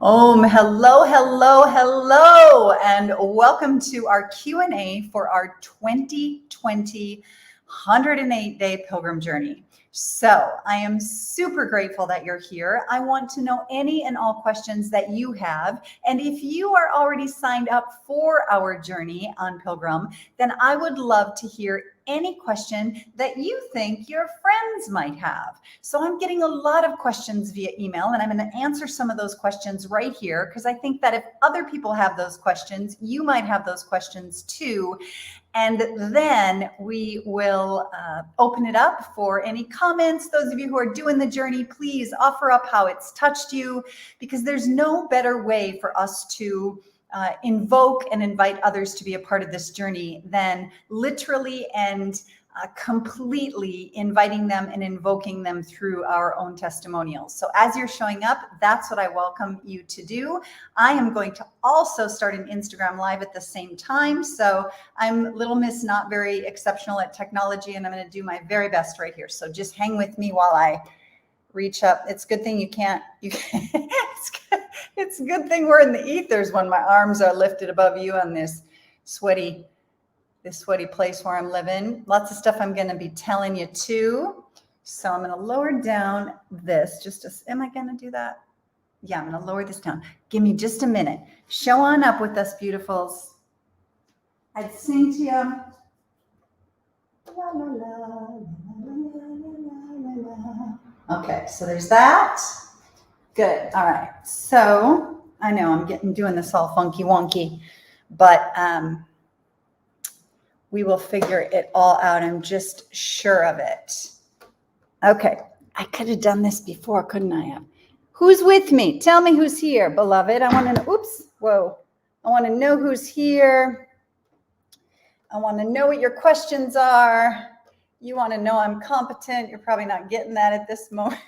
Hello, and welcome to our Q&A for our 2020 108-day Pilgrim journey. So I am super grateful that you're here. I want to know any and all questions that you have. And if you are already signed up for our journey on Pilgrim, then I would love to hear any question that you think your friends might have. So I'm getting a lot of questions via email, and I'm going to answer some of those questions right here, because I think that if other people have those questions, you might have those questions too. And then we will open it up for any comments. Those of you who are doing the journey, please offer up how it's touched you, because there's no better way for us to invoke and invite others to be a part of this journey than literally and completely inviting them and invoking them through our own testimonials. So as you're showing up, that's what I welcome you to do. I am going to also start an Instagram live at the same time. So I'm Little Miss Not Very Exceptional at Technology, and I'm going to do my very best right here. So just hang with me while I reach up. It's a good thing it's a good thing we're in the ethers when my arms are lifted above you on this sweaty place where I'm living. Lots of stuff I'm going to be telling you too. So I'm going to lower down this. Am I going to do that? Yeah, I'm going to lower this down. Give me just a minute. Show on up with us, beautifuls. I'd sing to you. La, la, la, la, la, la, la, la. Okay, so there's that. Good. All right. So I know I'm doing this all funky wonky, but we will figure it all out. I'm just sure of it. Okay. I could have done this before, couldn't I have? Who's with me? Tell me who's here, beloved. I want to know. Oops. Whoa. I want to know who's here. I want to know what your questions are. You want to know I'm competent. You're probably not getting that at this moment.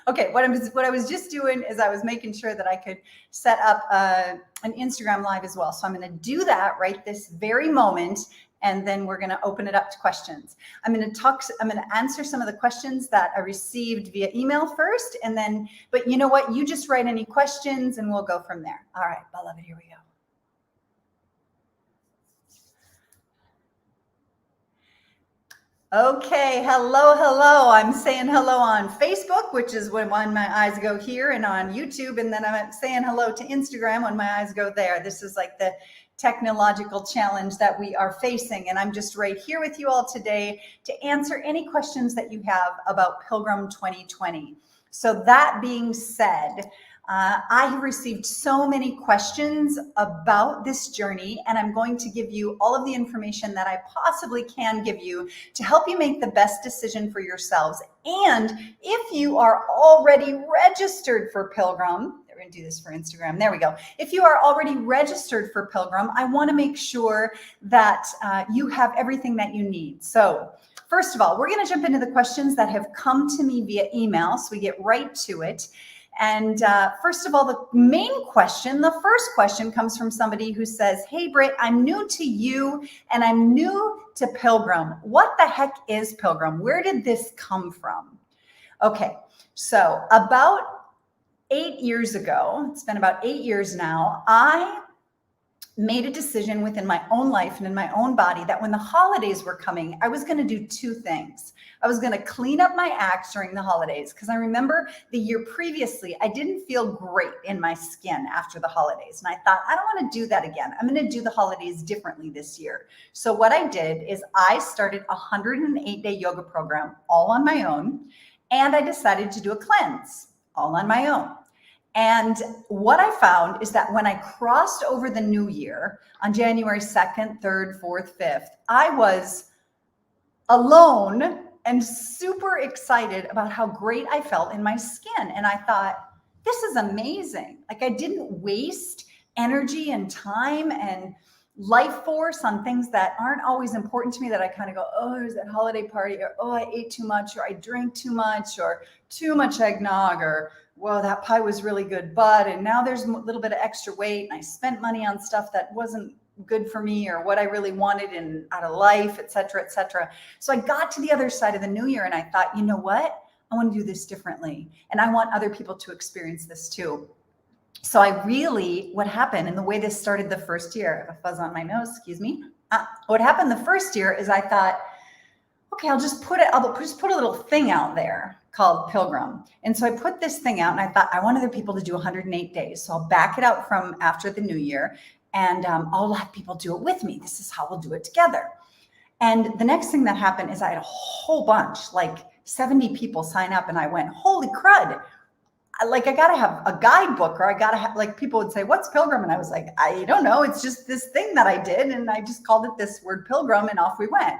Okay, what I was just doing is I was making sure that I could set up an Instagram live as well. So I'm going to do that right this very moment, and then we're going to open it up to questions. I'm going to answer some of the questions that I received via email first, and then, but you know what? You just write any questions and we'll go from there. All right, beloved, here we go. Okay, hello. I'm saying hello on Facebook, which is when my eyes go here, and on YouTube, and then I'm saying hello to Instagram when my eyes go there. This is like the technological challenge that we are facing, and I'm just right here with you all today to answer any questions that you have about Pilgrim 2020. So that being said, I have received so many questions about this journey, and I'm going to give you all of the information that I possibly can give you to help you make the best decision for yourselves. And if you are already registered for Pilgrim, we're going to do this for Instagram. There we go. If you are already registered for Pilgrim, I want to make sure that you have everything that you need. So first of all, we're going to jump into the questions that have come to me via email, so we get right to it. And first of all, the first question comes from somebody who says, hey, Britt, I'm new to you and I'm new to Pilgrim. What the heck is Pilgrim? Where did this come from? Okay, so about 8 years ago, it's been about 8 years now, I made a decision within my own life and in my own body that when the holidays were coming, I was going to do two things. I was going to clean up my act during the holidays, because I remember the year previously, I didn't feel great in my skin after the holidays. And I thought, I don't want to do that again. I'm going to do the holidays differently this year. So what I did is I started a 108-day yoga program all on my own. And I decided to do a cleanse all on my own. And what I found is that when I crossed over the new year on January 2nd, 3rd, 4th, 5th, I was alone and super excited about how great I felt in my skin. And I thought, this is amazing. Like, I didn't waste energy and time and life force on things that aren't always important to me, that I kind of go, oh, there's that holiday party, or oh, I ate too much, or I drank too much, or too much eggnog, or whoa, that pie was really good, and now there's a little bit of extra weight, and I spent money on stuff that wasn't good for me or what I really wanted out of life, et cetera, et cetera. So I got to the other side of the new year and I thought, you know what? I want to do this differently. And I want other people to experience this too. So what happened, and the way this started the first year, a fuzz on my nose, excuse me. What happened the first year is I thought, okay, I'll just put a little thing out there called Pilgrim. And so I put this thing out and I thought I want other people to do 108 days. So I'll back it out from after the new year and I'll have people do it with me. This is how we'll do it together. And the next thing that happened is I had a whole bunch, like 70 people sign up, and I went, holy crud. Like, I got to have a guidebook, or I got to have, like, people would say, what's Pilgrim? And I was like, I don't know. It's just this thing that I did. And I just called it this word Pilgrim, and off we went.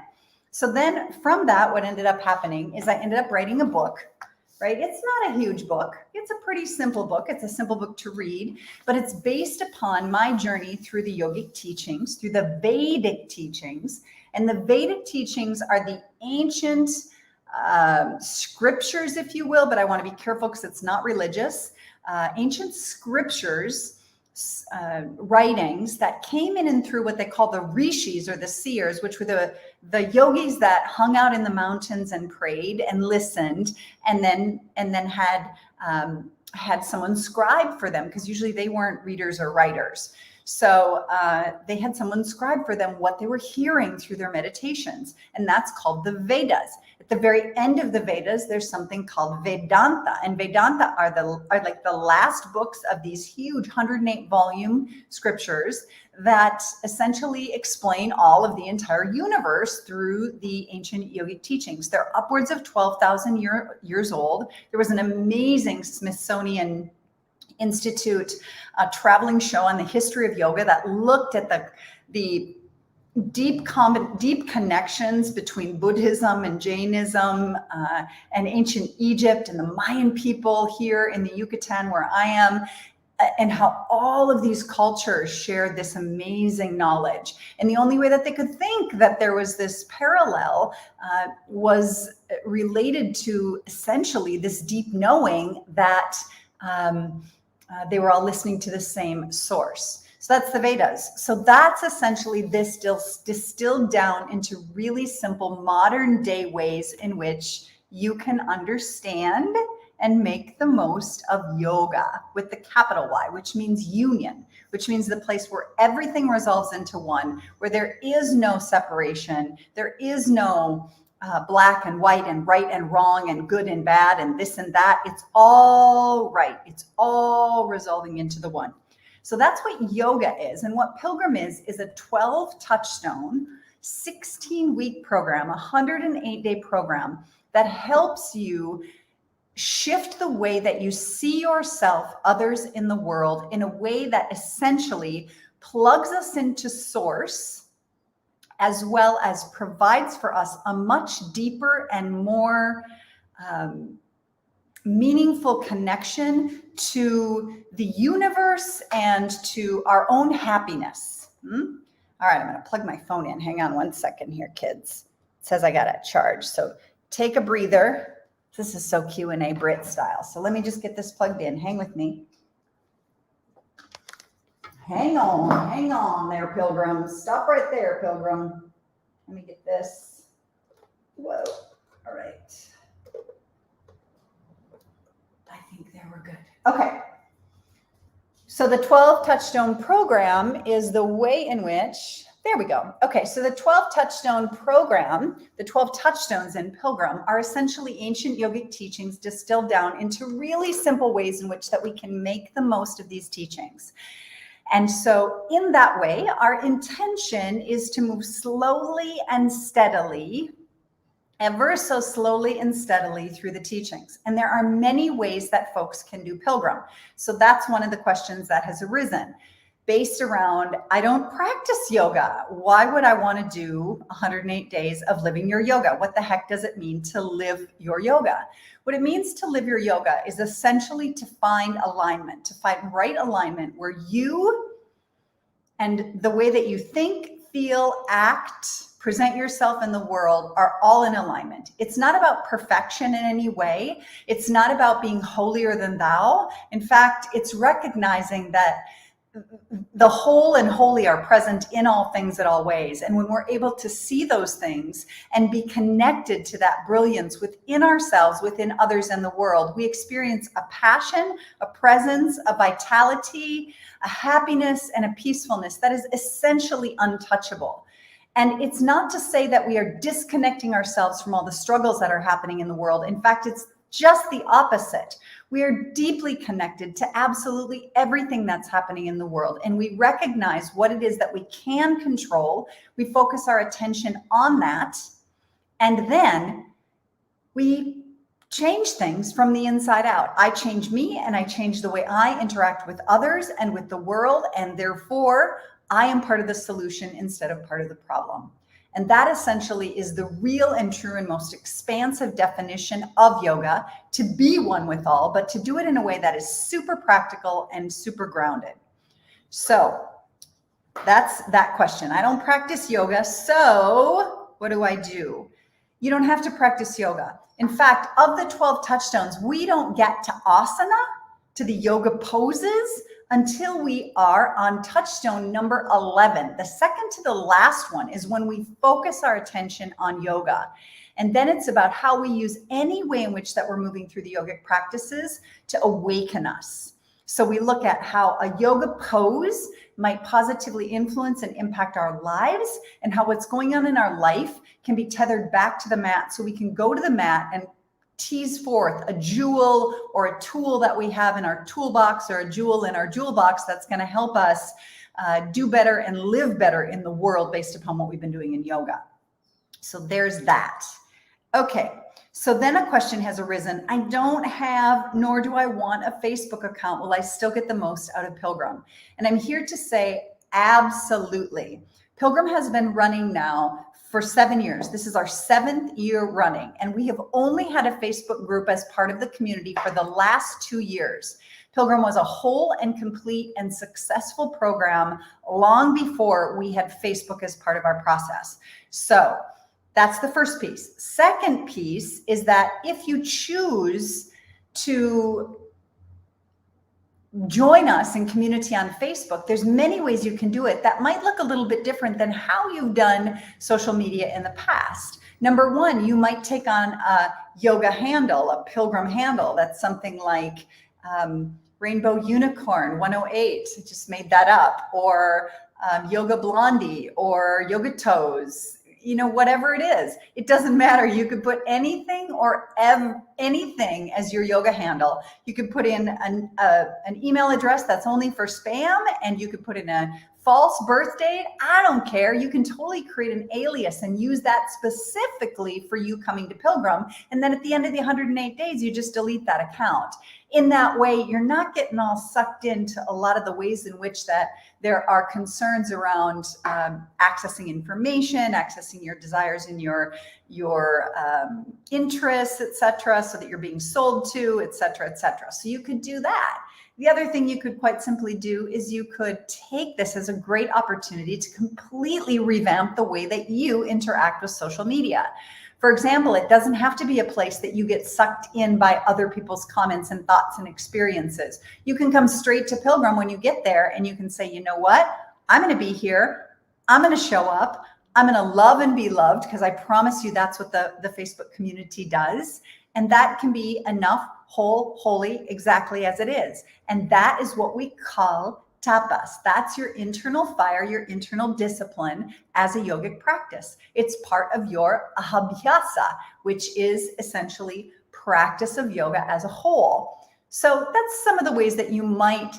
So then from that, what ended up happening is I ended up writing a book, right? It's not a huge book. It's a pretty simple book. It's a simple book to read, but it's based upon my journey through the yogic teachings, through the Vedic teachings. And the Vedic teachings are the ancient scriptures, if you will, but I want to be careful because it's not religious. Ancient scriptures, writings that came in and through what they call the rishis, or the seers, which were the yogis that hung out in the mountains and prayed and listened, and then had someone scribe for them, because usually they weren't readers or writers. So they had someone scribe for them what they were hearing through their meditations, and that's called the Vedas. At the very end of the Vedas, there's something called Vedanta, and Vedanta are like the last books of these huge 108 volume scriptures that essentially explain all of the entire universe through the ancient yogic teachings. They're upwards of 12,000 years old. There was an amazing Smithsonian Institute traveling show on the history of yoga that looked at the deep connections between Buddhism and Jainism and ancient Egypt and the Mayan people here in the Yucatan where I am, and how all of these cultures shared this amazing knowledge. And the only way that they could think that there was this parallel was related to essentially this deep knowing that they were all listening to the same source. So that's the Vedas. So that's essentially this distilled down into really simple modern day ways in which you can understand and make the most of yoga with the capital Y, which means union, which means the place where everything resolves into one, where there is no separation, there is no black and white and right and wrong and good and bad and this and that. It's all right. It's all resolving into the one. So that's what yoga is. And what Pilgrim is a 12 touchstone, 16-week program, a 108-day program that helps you shift the way that you see yourself, others in the world, in a way that essentially plugs us into source, as well as provides for us a much deeper and more meaningful connection to the universe and to our own happiness. All right, I'm going to plug my phone in. Hang on one second here, kids. It says I got to charge. So take a breather. This is so Q&A Britt style. So let me just get this plugged in. Hang with me. Hang on there, Pilgrim. Stop right there, Pilgrim. Let me get this. Whoa. All right. I think there we're good. Okay. So the 12 touchstone program is the way in which, there we go. Okay, so the 12 touchstone program, the 12 touchstones in Pilgrim are essentially ancient yogic teachings distilled down into really simple ways in which that we can make the most of these teachings. And so in that way, our intention is to move slowly and steadily, ever so slowly and steadily through the teachings. And there are many ways that folks can do Pilgrim. So that's one of the questions that has arisen based around, I don't practice yoga. Why would I want to do 108 days of living your yoga? What the heck does it mean to live your yoga? What it means to live your yoga is essentially to find alignment, to find right alignment where you and the way that you think, feel, act, present yourself in the world are all in alignment. It's not about perfection in any way. It's not about being holier than thou. In fact, it's recognizing that the whole and holy are present in all things at all ways. And when we're able to see those things and be connected to that brilliance within ourselves, within others in the world, we experience a passion, a presence, a vitality, a happiness, and a peacefulness that is essentially untouchable. And it's not to say that we are disconnecting ourselves from all the struggles that are happening in the world. In fact, it's just the opposite. We are deeply connected to absolutely everything that's happening in the world. And we recognize what it is that we can control. We focus our attention on that. And then we change things from the inside out. I change me, and I change the way I interact with others and with the world. And therefore, I am part of the solution instead of part of the problem. And that essentially is the real and true and most expansive definition of yoga, to be one with all, but to do it in a way that is super practical and super grounded. So that's that question. I don't practice yoga, so what do I do? You don't have to practice yoga. In fact, of the 12 touchstones, we don't get to asana, to the yoga poses, until we are on touchstone number 11. The second to the last one is when we focus our attention on yoga. And then it's about how we use any way in which that we're moving through the yogic practices to awaken us. So we look at how a yoga pose might positively influence and impact our lives, and how what's going on in our life can be tethered back to the mat, so we can go to the mat and tease forth a jewel or a tool that we have in our toolbox, or a jewel in our jewel box that's going to help us do better and live better in the world based upon what we've been doing in yoga. So there's that. Okay, so then a question has arisen. I don't have, nor do I want, a Facebook account. Will I still get the most out of Pilgrim? And I'm here to say absolutely. Pilgrim has been running now for 7 years. This is our 7th year running, and we have only had a Facebook group as part of the community for the last 2 years. Pilgrim was a whole and complete and successful program long before we had Facebook as part of our process. So that's the first piece. Second piece is that if you choose to join us in community on Facebook, there's many ways you can do it that might look a little bit different than how you've done social media in the past. Number one, you might take on a yoga handle, a Pilgrim handle. That's something like Rainbow Unicorn 108, I just made that up, or Yoga Blondie, or Yoga Toes, you know, whatever it is, it doesn't matter. You could put anything or anything as your yoga handle. You could put in an email address that's only for spam, and you could put in a false birth date. I don't care. You can totally create an alias and use that specifically for you coming to Pilgrim. And then at the end of the 108 days, you just delete that account. In that way, you're not getting all sucked into a lot of the ways in which that there are concerns around accessing information, accessing your desires and your interests, etc., so that you're being sold to, etc., etc. So you could do that. The other thing you could quite simply do is you could take this as a great opportunity to completely revamp the way that you interact with social media. For example, it doesn't have to be a place that you get sucked in by other people's comments and thoughts and experiences. You can come straight to Pilgrim when you get there, and you can say, you know what? I'm going to be here. I'm going to show up. I'm going to love and be loved, because I promise you that's what the Facebook community does. And that can be enough, whole, holy, exactly as it is. And that is what we call tapas. That's your internal fire, your internal discipline as a yogic practice. It's part of your abhyasa, which is essentially practice of yoga as a whole. So that's some of the ways that you might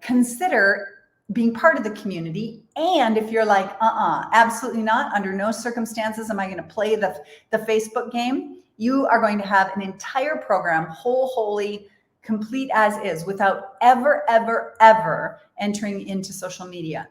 consider being part of the community. And if you're like, absolutely not, under no circumstances am I going to play the Facebook game, you are going to have an entire program, whole, holy, complete as is, without ever, ever, ever entering into social media.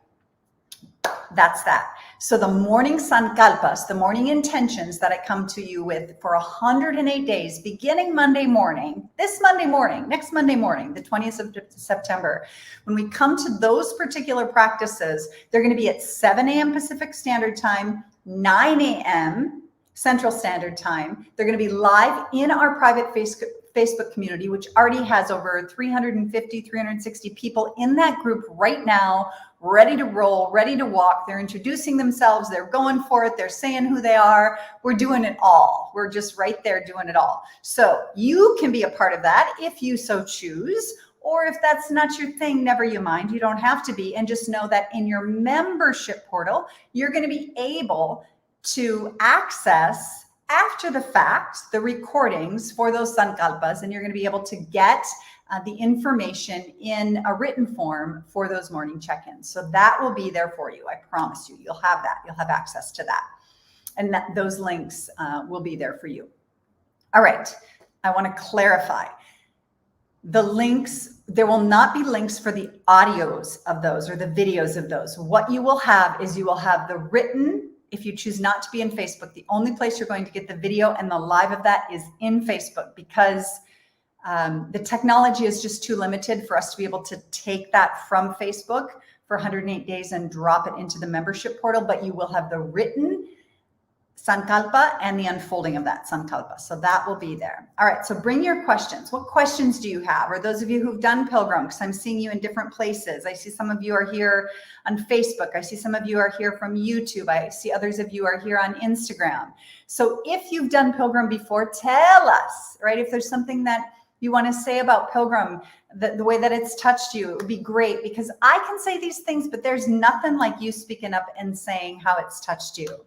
That's that. So the morning sankalpas, the morning intentions that I come to you with for 108 days, beginning Monday morning, this Monday morning, next Monday morning, the 20th of September, when we come to those particular practices, they're going to be at 7 a.m. Pacific Standard Time, 9 a.m. Central Standard Time. They're going to be live in our private Facebook Facebook community, which already has over 350, 360 people in that group right now, ready to roll, ready to walk. They're introducing themselves. They're going for it. They're saying who they are. We're doing it all. We're just right there doing it all. So you can be a part of that if you so choose, or if that's not your thing, never you mind. You don't have to be. And just know that in your membership portal, you're going to be able to access after the fact the recordings for those sankalpas, and you're going to be able to get the information in a written form for those morning check-ins. So that will be there for you. I promise you, you'll have that. You'll have access to that. And those links will be there for you. All right. I want to clarify. The links, there will not be links for the audios of those or the videos of those. What you will have is you will have the written. If you choose not to be in Facebook, the only place you're going to get the video and the live of that is in Facebook, because the technology is just too limited for us to be able to take that from Facebook for 108 days and drop it into the membership portal. But you will have the written sankalpa and the unfolding of that sankalpa. So that will be there. All right. So bring your questions. What questions do you have? Or those of you who've done Pilgrim, because I'm seeing you in different places. I see some of you are here on Facebook. I see some of you are here from YouTube. I see others of you are here on Instagram. So if you've done Pilgrim before, tell us, right? If there's something that you want to say about Pilgrim, the way that it's touched you, it would be great, because I can say these things, but there's nothing like you speaking up and saying how it's touched you.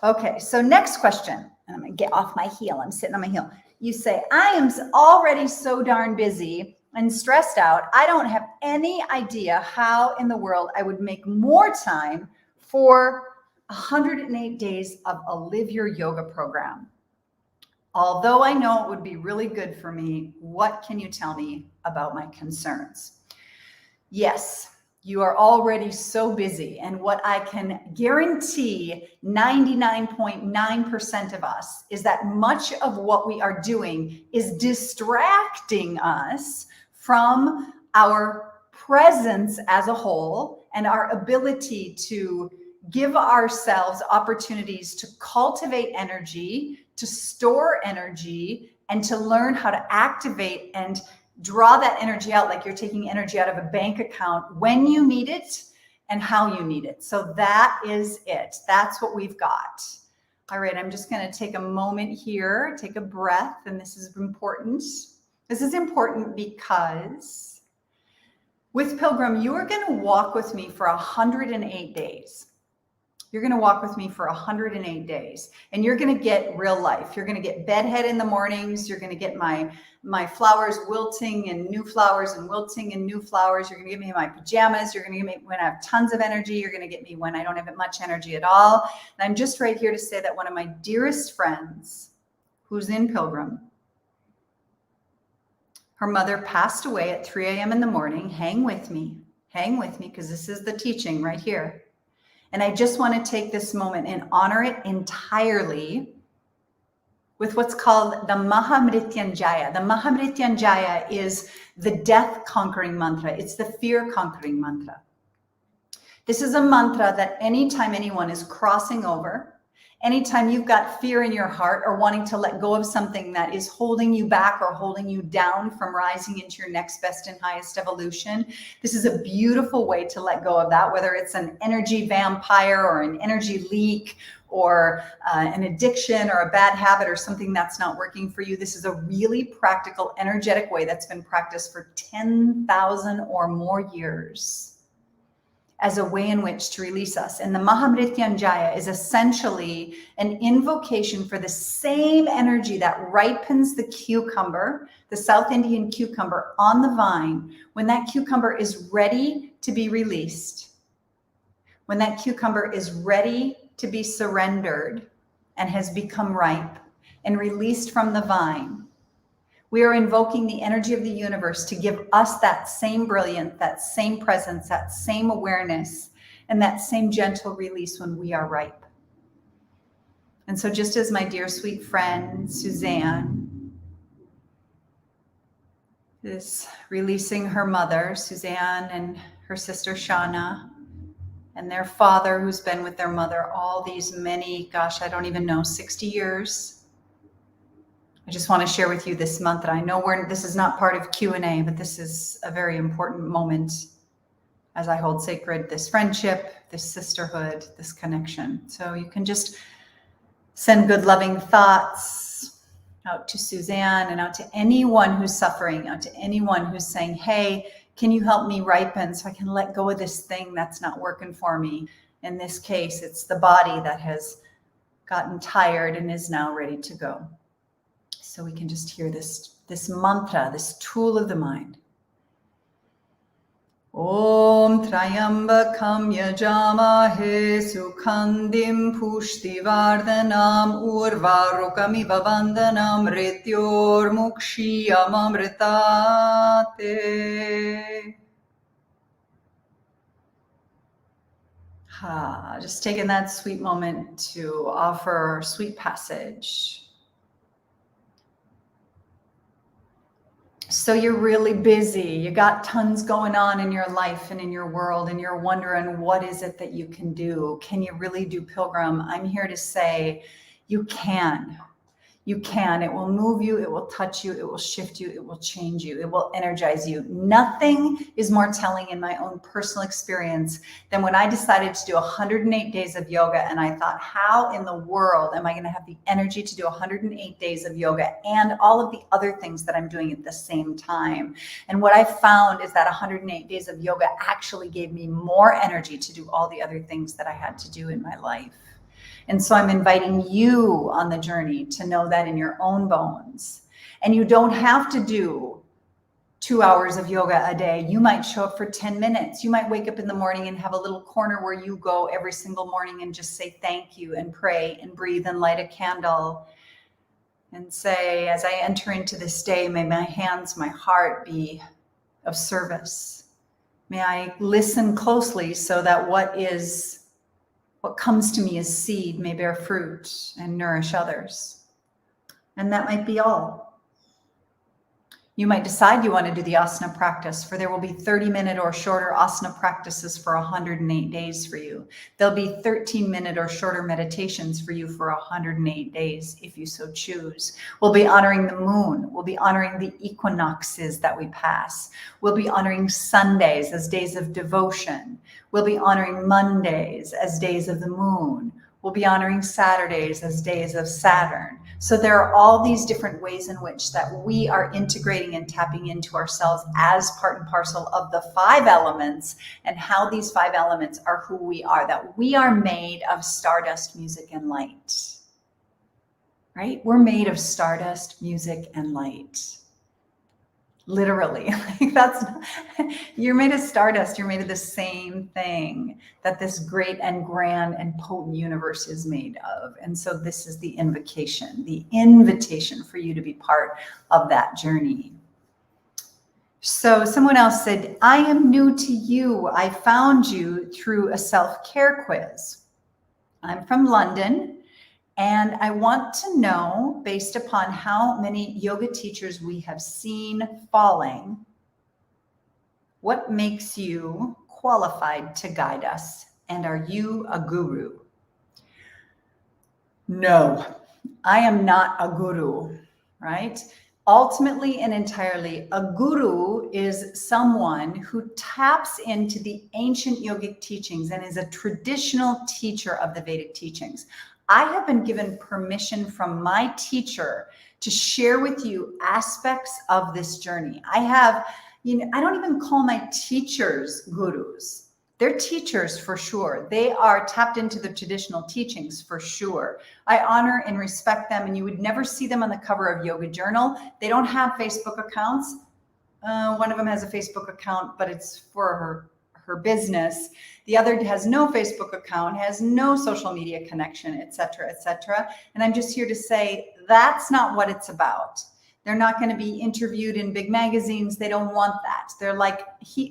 Okay, so next question, and I'm gonna get off my heel. I'm sitting on my heel. You say, I am already so darn busy and stressed out. I don't have any idea how in the world I would make more time for 108 days of a Live Your Yoga program. Although I know it would be really good for me, what can you tell me about my concerns? Yes. You are already so busy. And what I can guarantee 99.9% of us is that much of what we are doing is distracting us from our presence as a whole and our ability to give ourselves opportunities to cultivate energy, to store energy, and to learn how to activate and draw that energy out, like you're taking energy out of a bank account when you need it and how you need it. So that is it. That's what we've got. All right, I'm just going to take a moment here, take a breath, and this is important. This is important because with Pilgrim, you are going to walk with me for 108 days. You're going to walk with me for 108 days, and you're going to get real life. You're going to get bedhead in the mornings. You're going to get my flowers wilting and new flowers and wilting and new flowers. You're going to get me my pajamas. You're going to get me when I have tons of energy. You're going to get me when I don't have much energy at all. And I'm just right here to say that one of my dearest friends who's in Pilgrim, her mother passed away at 3 a.m. in the morning. Hang with me, because this is the teaching right here. And I just want to take this moment and honor it entirely with what's called the Mohammedyanjaya. The Mohammedyanjaya is the death conquering mantra. It's the fear conquering mantra. This is a mantra that anytime anyone is crossing over, anytime you've got fear in your heart or wanting to let go of something that is holding you back or holding you down from rising into your next best and highest evolution, this is a beautiful way to let go of that, whether it's an energy vampire or an energy leak or an addiction or a bad habit or something that's not working for you. This is a really practical, energetic way that's been practiced for 10,000 or more years as a way in which to release us. And the Mohammedyanjaya is essentially an invocation for the same energy that ripens the cucumber, the South Indian cucumber on the vine, when that cucumber is ready to be released, when that cucumber is ready to be surrendered and has become ripe and released from the vine. We are invoking the energy of the universe to give us that same brilliance, that same presence, that same awareness, and that same gentle release when we are ripe. And so just as my dear sweet friend, Suzanne, is releasing her mother, Suzanne, and her sister, Shauna, and their father, who's been with their mother all these many, gosh, I don't even know, 60 years. I just want to share with you this month that I know this is not part of Q&A, but this is a very important moment as I hold sacred this friendship, this sisterhood, this connection. So you can just send good, loving thoughts out to Suzanne and out to anyone who's suffering, out to anyone who's saying, hey, can you help me ripen so I can let go of this thing that's not working for me? In this case, it's the body that has gotten tired and is now ready to go. So we can just hear this mantra, this tool of the mind. Om Trayambakam Yajamahe Sukhandim Pushtivardhanam Urvarukamiva Vandhanam Mrityor Mukshiyam Amritate. Just taking that sweet moment to offer sweet passage. So you're really busy. You got tons going on in your life and in your world, and you're wondering, what is it that you can do? Can you really do Pilgrim? I'm here to say you can. You can. It will move you. It will touch you. It will shift you. It will change you. It will energize you. Nothing is more telling in my own personal experience than when I decided to do 108 days of yoga. And I thought, how in the world am I going to have the energy to do 108 days of yoga and all of the other things that I'm doing at the same time? And what I found is that 108 days of yoga actually gave me more energy to do all the other things that I had to do in my life. And so I'm inviting you on the journey to know that in your own bones. And you don't have to do 2 hours of yoga a day. You might show up for 10 minutes. You might wake up in the morning and have a little corner where you go every single morning and just say thank you and pray and breathe and light a candle and say, as I enter into this day, may my hands, my heart be of service. May I listen closely so that what comes to me as seed may bear fruit and nourish others. And that might be all. You might decide you want to do the asana practice, for there will be 30-minute or shorter asana practices for 108 days for you. There'll be 13-minute or shorter meditations for you for 108 days, if you so choose. We'll be honoring the moon. We'll be honoring the equinoxes that we pass. We'll be honoring Sundays as days of devotion. We'll be honoring Mondays as days of the moon. We'll be honoring Saturdays as days of Saturn. So there are all these different ways in which that we are integrating and tapping into ourselves as part and parcel of the 5 elements, and how these 5 elements are who we are, that we are made of stardust, music, and light, right? We're made of stardust, music, and light. Literally, you're made of stardust. You're made of the same thing that this great and grand and potent universe is made of. And so this is the invitation for you to be part of that journey. So someone else said, I am new to you. I found you through a self-care quiz. I'm from London. And I want to know, based upon how many yoga teachers we have seen falling, what makes you qualified to guide us? And are you a guru? No, I am not a guru, right? Ultimately and entirely, a guru is someone who taps into the ancient yogic teachings and is a traditional teacher of the Vedic teachings. I have been given permission from my teacher to share with you aspects of this journey. I don't even call my teachers gurus. They're teachers for sure. They are tapped into the traditional teachings for sure. I honor and respect them, and you would never see them on the cover of Yoga Journal. They don't have Facebook accounts. One of them has a Facebook account, but it's for her business. The other has no Facebook account, has no social media connection, et cetera, et cetera. And I'm just here to say that's not what it's about. They're not going to be interviewed in big magazines. They don't want that. They're like,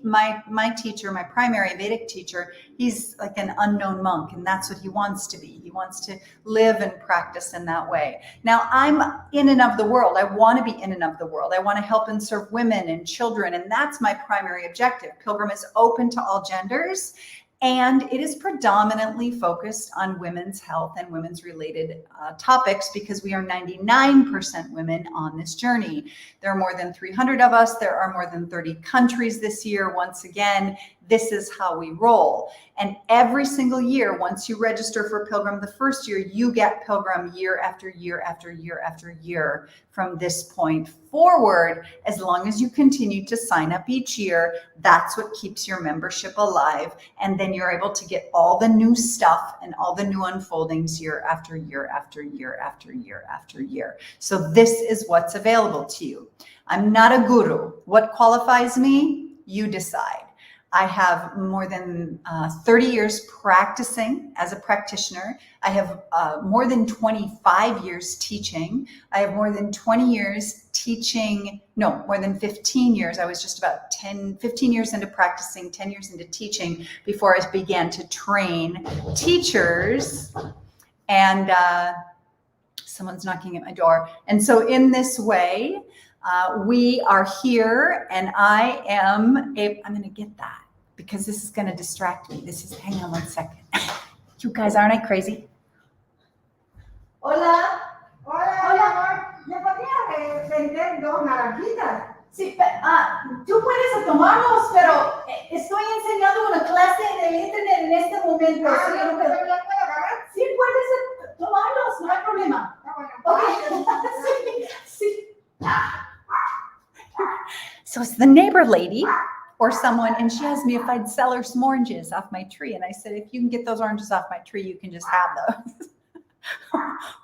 my teacher, my primary Vedic teacher, he's like an unknown monk, and that's what he wants to be. He wants to live and practice in that way. Now, I'm in and of the world. I want to be in and of the world. I want to help and serve women and children, and that's my primary objective. Pilgrim is open to all genders, And it is predominantly focused on women's health and women's related topics because we are 99% women on this journey. There are more than 300 of us. There are more than 30 countries this year. Once again, this is how we roll. And every single year, once you register for Pilgrim the first year, you get Pilgrim year after year after year after year from this point forward. As long as you continue to sign up each year, that's what keeps your membership alive. And then you're able to get all the new stuff and all the new unfoldings year after year after year after year after year. So this is what's available to you. I'm not a guru. What qualifies me? You decide. I have more than 30 years practicing as a practitioner. I have more than 25 years teaching. I have more than 20 years teaching, no, more than 15 years. I was just about 15 years into practicing, 10 years into teaching before I began to train teachers. And someone's knocking at my door. And so in this way, we are here, and I'm going to get that because this is going to distract me. Hang on one second. You guys, aren't I crazy? Hola. Hola, ¿me podrías vender 2 naranjitas? Sí, tú puedes tomarlos, pero estoy enseñando una clase en el internet en este momento. ¿Sí lo puedo agarrar? Sí, puedes tomarlos, no hay problema. Bueno. Okay. Sí. So it's the neighbor lady or someone, and she asked me if I'd sell her some oranges off my tree. And I said, if you can get those oranges off my tree, you can just have those.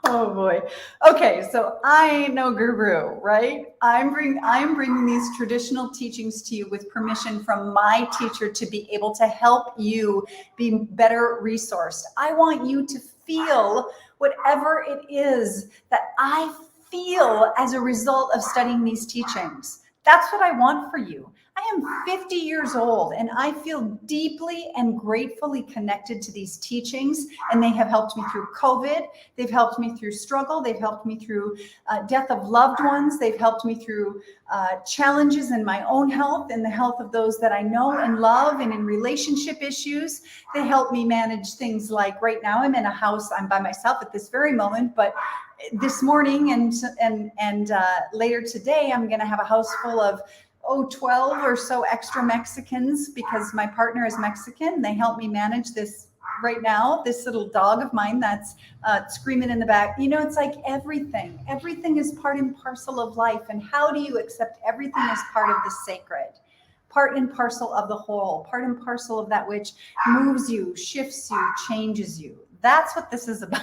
Oh boy. Okay, so I ain't no guru, right? I'm bringing these traditional teachings to you with permission from my teacher to be able to help you be better resourced. I want you to feel whatever it is that I feel as a result of studying these teachings. That's what I want for you. I am 50 years old and I feel deeply and gratefully connected to these teachings, and they have helped me through COVID. They've helped me through struggle. They've helped me through death of loved ones. They've helped me through challenges in my own health and the health of those that I know and love, and in relationship issues. They help me manage things like right now I'm in a house, I'm by myself at this very moment, but this morning and later today, I'm going to have a house full of 12 or so extra Mexicans because my partner is Mexican. They help me manage this right now, this little dog of mine that's screaming in the back. You know, it's like everything is part and parcel of life. And how do you accept everything as part of the sacred? Part and parcel of the whole, part and parcel of that which moves you, shifts you, changes you. That's what this is about.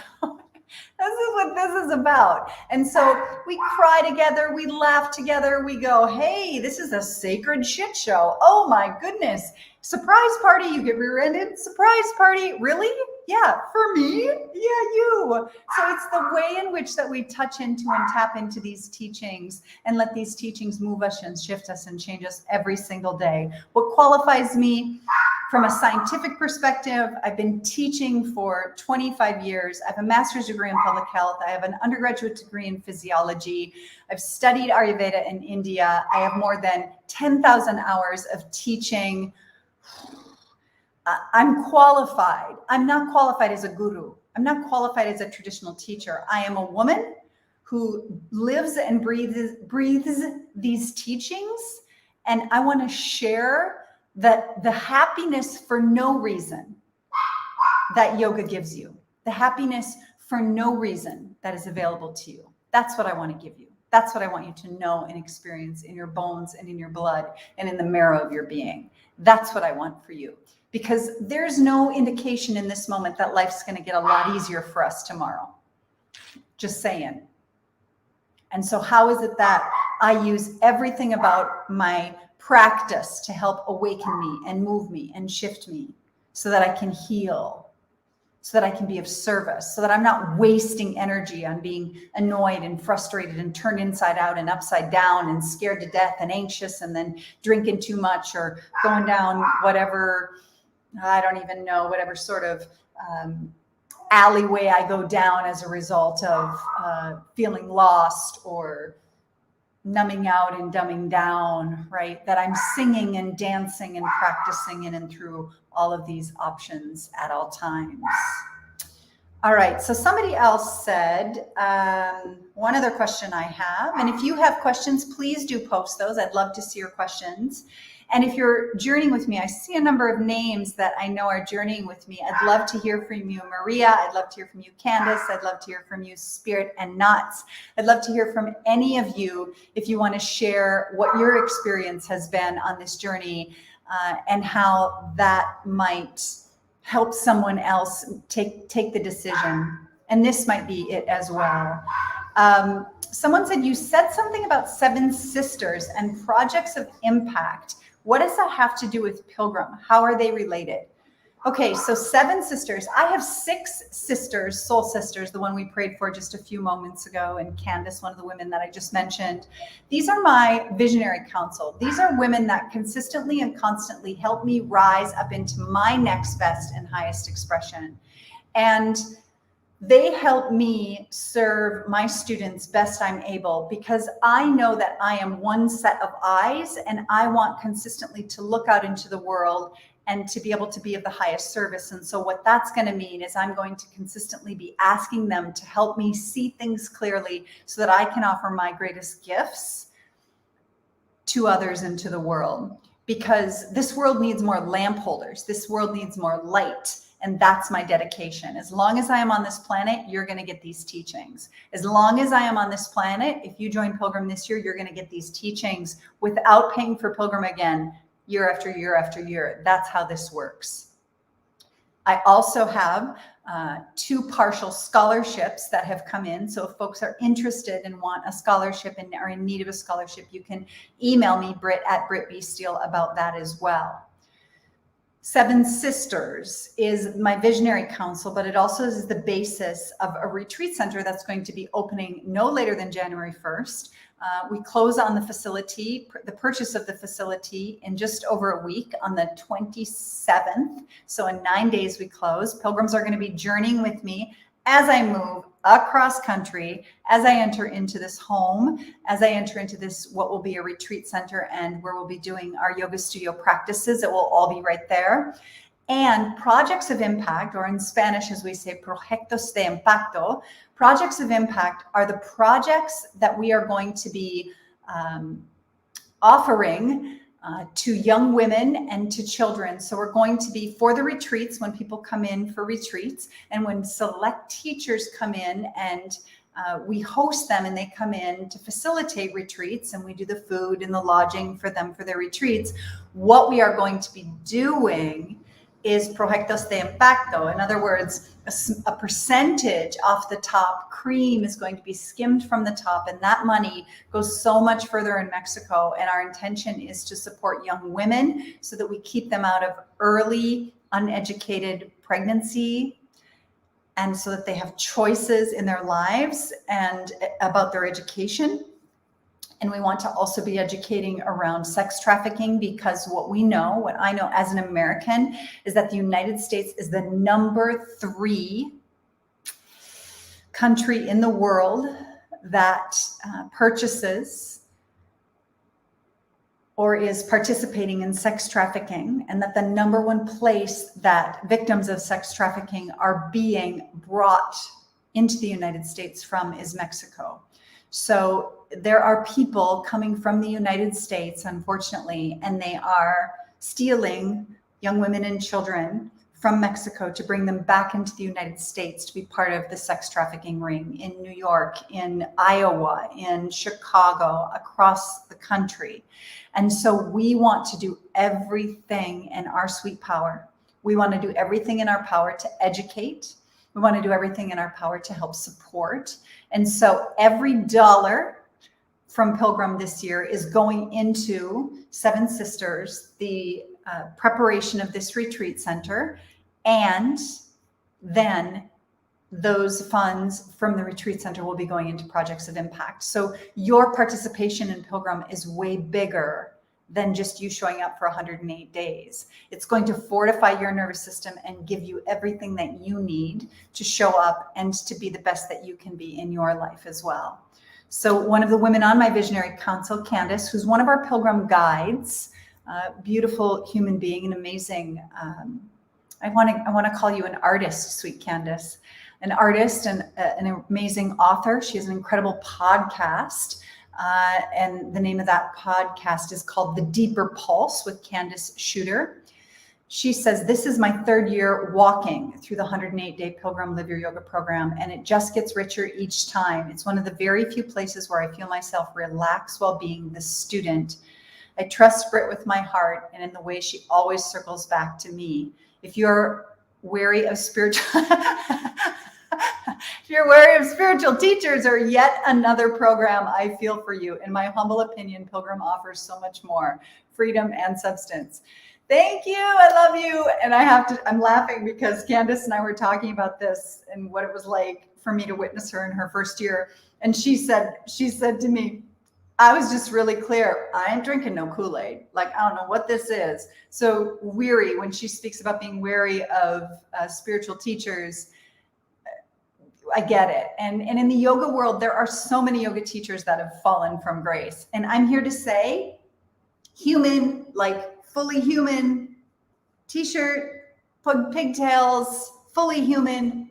This is what this is about. And so we cry together, we laugh together, we go, hey, this is a sacred shit show. Oh my goodness. Surprise party, you get rear-ended. Surprise party, really? Yeah, for me? Yeah, you. So it's the way in which that we touch into and tap into these teachings and let these teachings move us and shift us and change us every single day. What qualifies me from a scientific perspective, I've been teaching for 25 years. I have a master's degree in public health. I have an undergraduate degree in physiology. I've studied Ayurveda in India. I have more than 10,000 hours of teaching. I'm qualified. I'm not qualified as a guru. I'm not qualified as a traditional teacher. I am a woman who lives and breathes these teachings, and I want to share the happiness for no reason that yoga gives you, the happiness for no reason that is available to you. That's what I want to give you. That's what I want you to know and experience in your bones and in your blood and in the marrow of your being. That's what I want for you, because there's no indication in this moment that life's going to get a lot easier for us tomorrow. Just saying. And so how is it that I use everything about my practice to help awaken me and move me and shift me so that I can heal, so that I can be of service, so that I'm not wasting energy on being annoyed and frustrated and turned inside out and upside down and scared to death and anxious and then drinking too much or going down whatever, I don't even know, whatever sort of alleyway I go down as a result of feeling lost or numbing out and dumbing down, right? That I'm singing and dancing and practicing in and through all of these options at all times. All right, so somebody else said, one other question I have, and if you have questions, please do post those. I'd love to see your questions. And if you're journeying with me, I see a number of names that I know are journeying with me. I'd love to hear from you, Maria. I'd love to hear from you, Candace. I'd love to hear from you, Spirit and Nuts. I'd love to hear from any of you if you want to share what your experience has been on this journey and how that might help someone else take the decision. And this might be it as well. Someone said, you said something about 7 sisters and projects of impact. What does that have to do with Pilgrim? How are they related? Okay, so 7 sisters. I have 6 sisters, soul sisters, the one we prayed for just a few moments ago, and Candace, one of the women that I just mentioned. These are my visionary council. These are women that consistently and constantly help me rise up into my next best and highest expression. And they help me serve my students best I'm able, because I know that I am one set of eyes, and I want consistently to look out into the world and to be able to be of the highest service. And so what that's going to mean is I'm going to consistently be asking them to help me see things clearly so that I can offer my greatest gifts to others and to the world, because this world needs more lamp holders. This world needs more light. And that's my dedication. As long as I am on this planet, you're going to get these teachings. As long as I am on this planet, if you join Pilgrim this year, you're going to get these teachings without paying for Pilgrim again, year after year after year. That's how this works. I also have 2 partial scholarships that have come in. So if folks are interested and want a scholarship and are in need of a scholarship, you can email me, Britt at BrittBSteel, about that as well. 7 Sisters is my visionary council, but it also is the basis of a retreat center that's going to be opening no later than January 1st. We close on the facility, the purchase of the facility, in just over a week on the 27th. So in 9 days we close. Pilgrims are going to be journeying with me as I move across country, as I enter into this home, as I enter into this, what will be a retreat center, and where we'll be doing our yoga studio practices. It will all be right there. And projects of impact, or in Spanish, as we say, proyectos de impacto. Projects of impact are the projects that we are going to be offering to young women and to children. So we're going to be, for the retreats, when people come in for retreats, and when select teachers come in and we host them and they come in to facilitate retreats, and we do the food and the lodging for them for their retreats, what we are going to be doing is proyectos de impacto. In other words, a percentage off the top, cream is going to be skimmed from the top, and that money goes so much further in Mexico. And our intention is to support young women so that we keep them out of early, uneducated pregnancy, and so that they have choices in their lives and about their education. And we want to also be educating around sex trafficking, because what I know as an American, is that the United States is the number 3 country in the world that purchases or is participating in sex trafficking, and that the number 1 place that victims of sex trafficking are being brought into the United States from is Mexico. So there are people coming from the United States, unfortunately, and they are stealing young women and children from Mexico to bring them back into the United States to be part of the sex trafficking ring in New York, in Iowa, in Chicago, across the country. And so we want to do everything in our sweet power. We want to do everything in our power to educate. We want to do everything in our power to help support. And so every dollar from Pilgrim this year is going into 7 Sisters, the preparation of this retreat center, and then those funds from the retreat center will be going into projects of impact. So your participation in Pilgrim is way bigger than just you showing up for 108 days. It's going to fortify your nervous system and give you everything that you need to show up and to be the best that you can be in your life as well. So one of the women on my visionary council, Candace, who's one of our Pilgrim guides, beautiful human being, an amazing, I want to call you an artist, sweet Candace, an artist and an amazing author. She has an incredible podcast. And the name of that podcast is called The Deeper Pulse with Candace Shooter. She says, this is my third year walking through the 108-day Pilgrim Live Your Yoga program, and it just gets richer each time. It's one of the very few places where I feel myself relax while being the student. I trust Britt with my heart and in the way she always circles back to me. If you're wary of spiritual teachers or yet another program, I feel for you. In my humble opinion, Pilgrim offers so much more freedom and substance. Thank you. I love you. And I'm laughing because Candace and I were talking about this and what it was like for me to witness her in her first year. And she said to me, I was just really clear. I ain't drinking no Kool-Aid. Like, I don't know what this is. So weary, when she speaks about being wary of spiritual teachers, I get it. And in the yoga world, there are so many yoga teachers that have fallen from grace. And I'm here to say, human, like fully human, t-shirt, pigtails, fully human,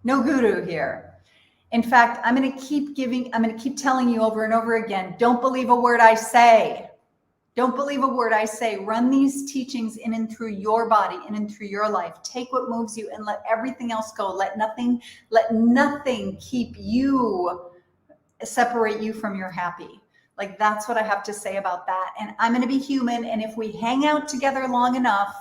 no guru here. In fact, I'm going to keep telling you over and over again, don't believe a word I say. Don't believe a word I say. Run these teachings in and through your body, in and through your life. Take what moves you and let everything else go. Let nothing keep you, separate you from your happy. Like, that's what I have to say about that. And I'm going to be human. And if we hang out together long enough,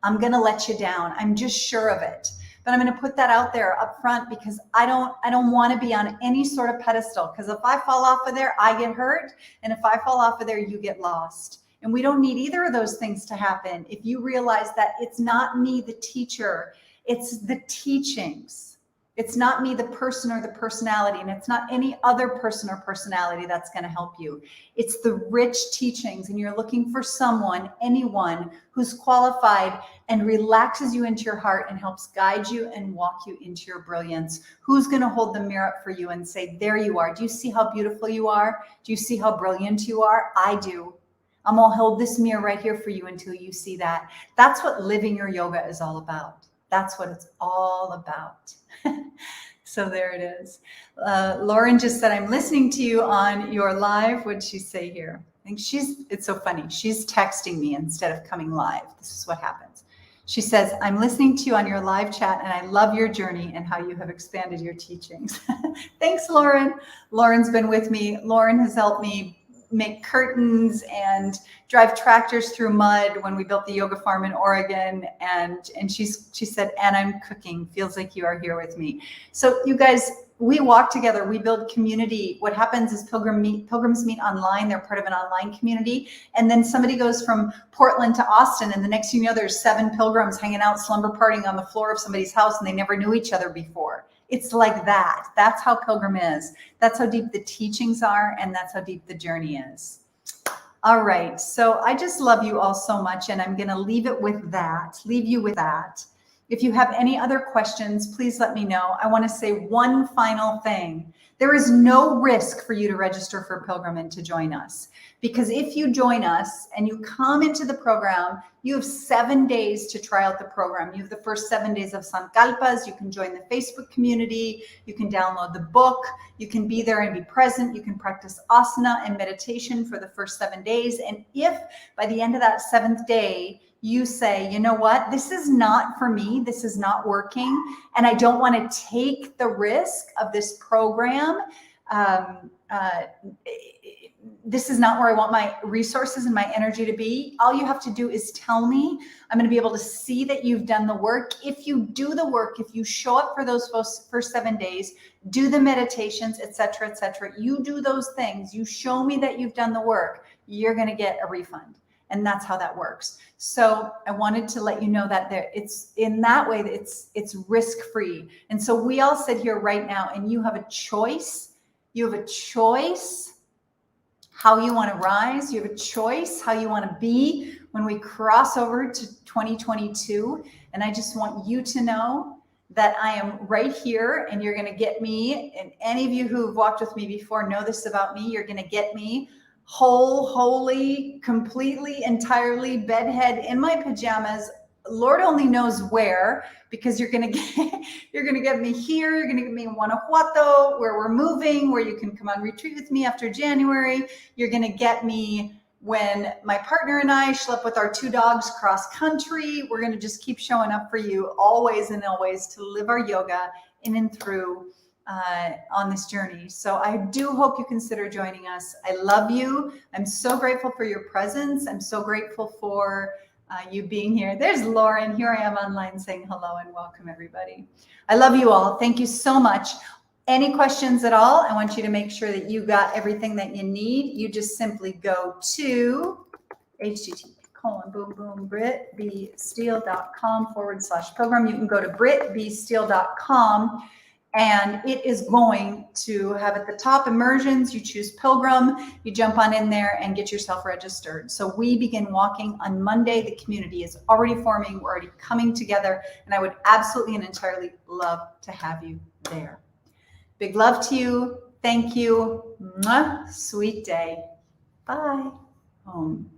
I'm going to let you down. I'm just sure of it. But I'm going to put that out there up front because I don't want to be on any sort of pedestal, because if I fall off of there, I get hurt. And if I fall off of there, you get lost. And we don't need either of those things to happen. If you realize that it's not me, the teacher, it's the teachings. It's not me, the person or the personality, and it's not any other person or personality that's going to help you. It's the rich teachings, and you're looking for anyone who's qualified and relaxes you into your heart and helps guide you and walk you into your brilliance. Who's going to hold the mirror up for you and say, there you are. Do you see how beautiful you are? Do you see how brilliant you are? I do. I'm going to hold this mirror right here for you until you see that. That's what living your yoga is all about. That's what it's all about. So there it is. Lauren just said, I'm listening to you on your live. What'd she say here? I think it's so funny. She's texting me instead of coming live. This is what happens. She says, I'm listening to you on your live chat and I love your journey and how you have expanded your teachings. Thanks, Lauren. Lauren's been with me. Lauren has helped me make curtains and drive tractors through mud when we built the yoga farm in Oregon. And she said, and I'm cooking. Feels like you are here with me. So you guys, we walk together, we build community. What happens is pilgrims meet online. They're part of an online community. And then somebody goes from Portland to Austin, and the next thing you know, there's 7 pilgrims hanging out, slumber partying on the floor of somebody's house, and they never knew each other before. It's like that. That's how Pilgrim is. That's how deep the teachings are, and that's how deep the journey is. All right. So I just love you all so much, and I'm going to leave you with that. If you have any other questions, please let me know. I want to say one final thing. There is no risk for you to register for Pilgrim and to join us, because if you join us and you come into the program, you have 7 days to try out the program. You have the first 7 days of Sankalpas. You can join the Facebook community. You can download the book. You can be there and be present. You can practice asana and meditation for the first 7 days. And if by the end of that 7th day, you say, you know what, this is not for me, this is not working, and I don't want to take the risk of this program. This is not where I want my resources and my energy to be. All you have to do is tell me. I'm going to be able to see that you've done the work. If you do the work, if you show up for those first 7 days, do the meditations, etc., you do those things, you show me that you've done the work, you're going to get a refund. And that's how that works. So I wanted to let you know that it's in that way that it's risk-free. And so we all sit here right now and you have a choice. You have a choice how you want to rise. You have a choice how you want to be when we cross over to 2022. And I just want you to know that I am right here, and you're going to get me. And any of you who've walked with me before know this about me. You're going to get me whole, holy, completely, entirely bedhead in my pajamas. Lord only knows where, because you're going to get me here. You're going to get me in Guanajuato, where we're moving, where you can come on retreat with me after January. You're going to get me when my partner and I schlep with our 2 dogs cross country. We're going to just keep showing up for you always and always to live our yoga in and through on this journey. So I do hope you consider joining us. I love you. I'm so grateful for your presence. I'm so grateful for you being here. There's Lauren. Here I am online saying hello and welcome everybody. I love you all. Thank you so much. Any questions at all? I want you to make sure that you got everything that you need. You just simply go to http://brittbsteele.com/pilgrim. You can go to brittbsteele.com, and it is going to have at the top immersions. You choose Pilgrim, you jump on in there and get yourself registered. So we begin walking on Monday. The community is already forming. We're already coming together, and I would absolutely and entirely love to have you there. Big love to you. Thank you. Mwah. Sweet day. Bye. Home.